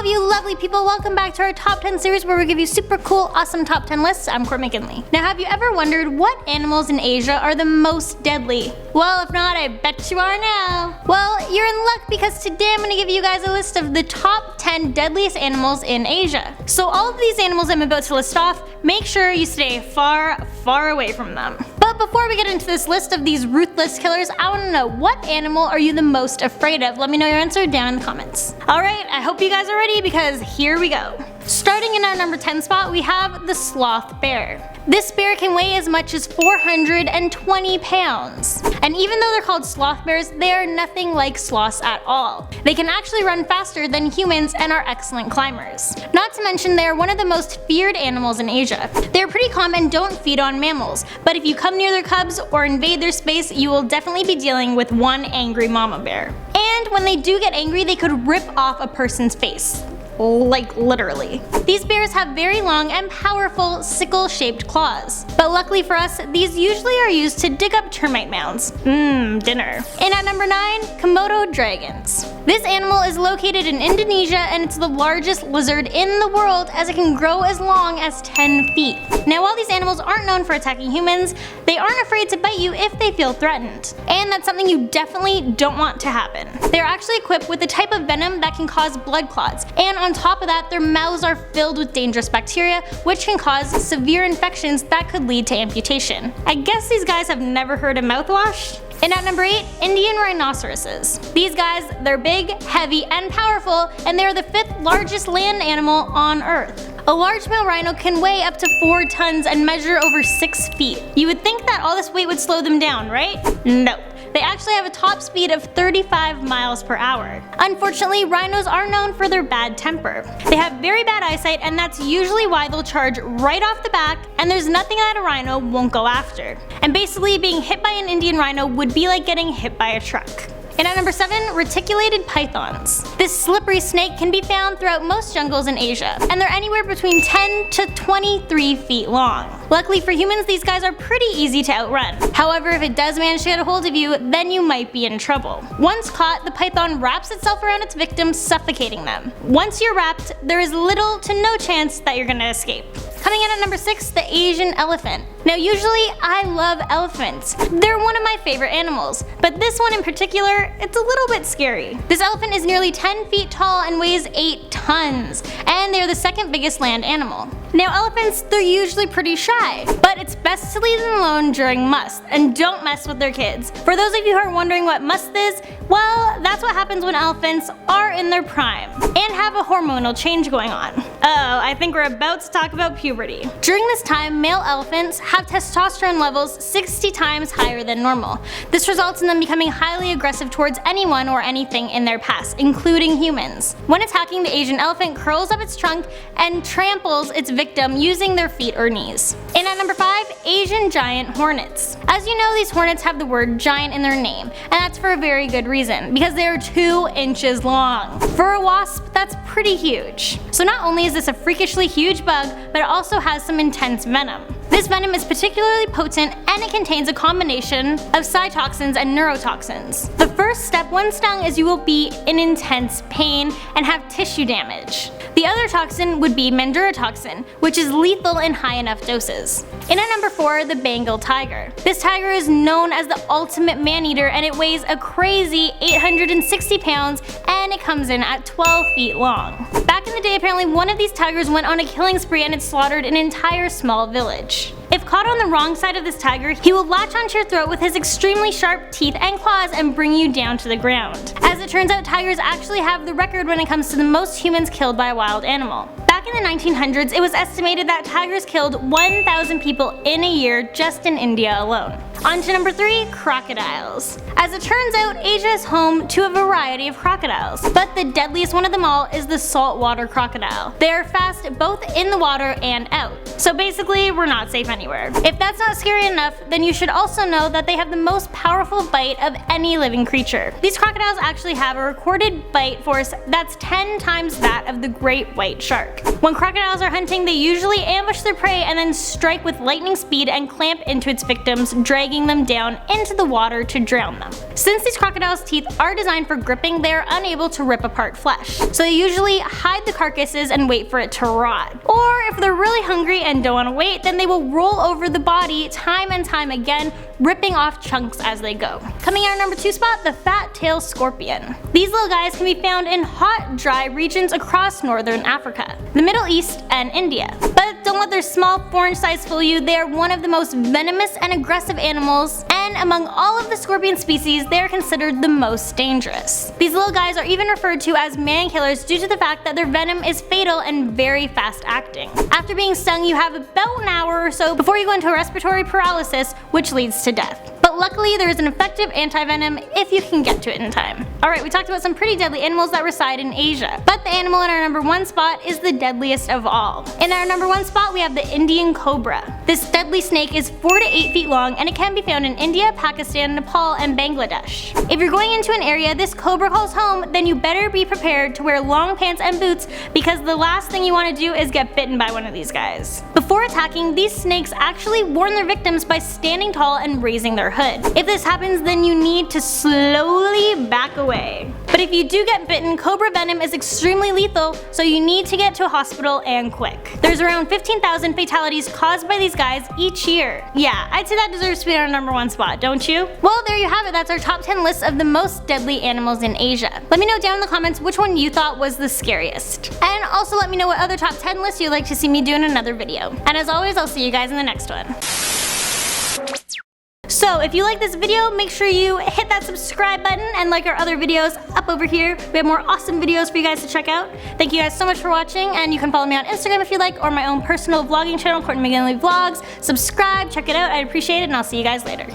of you lovely people, welcome back to our top 10 series where we give you super cool, awesome top 10 lists. I'm Court McKinley. Now, have you ever wondered what animals in Asia are the most deadly? Well, if not, I bet you are now. Well, you're in luck because today I'm going to give you guys a list of the top 10 deadliest animals in Asia. So all of these animals I'm about to list off, make sure you stay far, far away from them. But before we get into this list of these ruthless killers, I want to know, what animal are you the most afraid of? Let me know your answer down in the comments. Alright, I hope you guys are ready because here we go. Starting in our number 10 spot, we have the Sloth Bear. This bear can weigh as much as 420 pounds. And even though they're called sloth bears, they are nothing like sloths at all. They can actually run faster than humans and are excellent climbers. Not to mention, they are one of the most feared animals in Asia. They're pretty calm and don't feed on mammals, but if you come near their cubs or invade their space, you will definitely be dealing with one angry mama bear. And when they do get angry, they could rip off a person's face. Like literally. These bears have very long and powerful sickle-shaped claws. But luckily for us, these usually are used to dig up termite mounds. Dinner. And at number 9, Komodo Dragons. This animal is located in Indonesia and it's the largest lizard in the world as it can grow as long as 10 feet. Now, while these animals aren't known for attacking humans, they aren't afraid to bite you if they feel threatened. And that's something you definitely don't want to happen. They're actually equipped with a type of venom that can cause blood clots, and on top of that, their mouths are filled with dangerous bacteria, which can cause severe infections that could lead to amputation. I guess these guys have never heard of mouthwash? And at number 8, Indian rhinoceroses. These guys, they're big, heavy, and powerful, and they're the 5th largest land animal on Earth. A large male rhino can weigh up to 4 tons and measure over 6 feet. You would think that all this weight would slow them down, right? Nope. They actually have a top speed of 35 miles per hour. Unfortunately, rhinos are known for their bad temper. They have very bad eyesight, and that's usually why they'll charge right off the back, and there's nothing that a rhino won't go after. And basically, being hit by an Indian rhino would be like getting hit by a truck. And at number 7, reticulated pythons. This slippery snake can be found throughout most jungles in Asia, and they're anywhere between 10 to 23 feet long. Luckily for humans, these guys are pretty easy to outrun. However, if it does manage to get a hold of you, then you might be in trouble. Once caught, the python wraps itself around its victims, suffocating them. Once you're wrapped, there is little to no chance that you're gonna escape. Coming in at number 6, the Asian elephant. Now, usually I love elephants. They're one of my favorite animals, but this one in particular, it's a little bit scary. This elephant is nearly 10 feet tall and weighs 8 tons, and they're the 2nd biggest land animal. Now, elephants, they're usually pretty shy, but it's best to leave them alone during must, and don't mess with their kids. For those of you who are wondering what must is, well, that's what happens when elephants are in their prime and have a hormonal change going on. I think we're about to talk about puberty. During this time, male elephants have testosterone levels 60 times higher than normal. This results in them becoming highly aggressive towards anyone or anything in their path, including humans. When attacking, the Asian elephant curls up its trunk and tramples its victim using their feet or knees. And at number 5, Asian giant hornets. As you know, these hornets have the word giant in their name, and that's for a very good reason, because they are 2 inches long. For a wasp, that's pretty huge. So not only is this a freakishly huge bug, but it also has some intense venom. This venom is particularly potent, and it contains a combination of cytoxins and neurotoxins. The first step when stung is you will be in intense pain and have tissue damage. The other toxin would be mandurotoxin, which is lethal in high enough doses. And at number 4, the Bengal Tiger. This tiger is known as the ultimate man-eater, and it weighs a crazy 860 pounds, and it comes in at 12 feet long. Back in the day, apparently one of these tigers went on a killing spree and it slaughtered an entire small village. If caught on the wrong side of this tiger, he will latch onto your throat with his extremely sharp teeth and claws and bring you down to the ground. As it turns out, tigers actually have the record when it comes to the most humans killed by a wild animal. Back in the 1900s, it was estimated that tigers killed 1,000 people in a year just in India alone. On to number 3, crocodiles. As it turns out, Asia is home to a variety of crocodiles, but the deadliest one of them all is the saltwater crocodile. They are fast both in the water and out. So basically, we're not safe anywhere. If that's not scary enough, then you should also know that they have the most powerful bite of any living creature. These crocodiles actually have a recorded bite force that's 10 times that of the great white shark. When crocodiles are hunting, they usually ambush their prey and then strike with lightning speed and clamp into its victims, dragging dragging them down into the water to drown them. Since these crocodiles' teeth are designed for gripping, they are unable to rip apart flesh, so they usually hide the carcasses and wait for it to rot. Or if they're really hungry and don't want to wait, then they will roll over the body time and time again, ripping off chunks as they go. Coming in our number 2 spot, the fat-tailed scorpion. These little guys can be found in hot, dry regions across northern Africa, the Middle East, and India. But don't let their small foreign size fool you, they are one of the most venomous and aggressive animals, and among all of the scorpion species, they are considered the most dangerous. These little guys are even referred to as man killers due to the fact that their venom is fatal and very fast acting. After being stung, you have about an hour or so before you go into respiratory paralysis, which leads to death. But luckily there is an effective anti-venom if you can get to it in time. Alright, we talked about some pretty deadly animals that reside in Asia, but the animal in our number 1 spot is the deadliest of all. In our number 1 spot we have the Indian cobra. This deadly snake is 4 to 8 feet long and it can be found in India, Pakistan, Nepal, and Bangladesh. If you're going into an area this cobra calls home, then you better be prepared to wear long pants and boots because the last thing you want to do is get bitten by one of these guys. Before attacking, these snakes actually warn their victims by standing tall and raising their hood. If this happens, then you need to slowly back away. But if you do get bitten, cobra venom is extremely lethal, so you need to get to a hospital and quick. There's around 15,000 fatalities caused by these guys each year. Yeah, I'd say that deserves to be our number 1 spot, don't you? Well, there you have it. That's our top 10 list of the most deadly animals in Asia. Let me know down in the comments which one you thought was the scariest. And also let me know what other top 10 lists you'd like to see me do in another video. And as always, I'll see you guys in the next one. So if you like this video, make sure you hit that subscribe button and like our other videos up over here. We have more awesome videos for you guys to check out. Thank you guys so much for watching, and you can follow me on Instagram if you like, or my own personal vlogging channel, Courtney McGinley Vlogs. Subscribe, check it out, I'd appreciate it, and I'll see you guys later.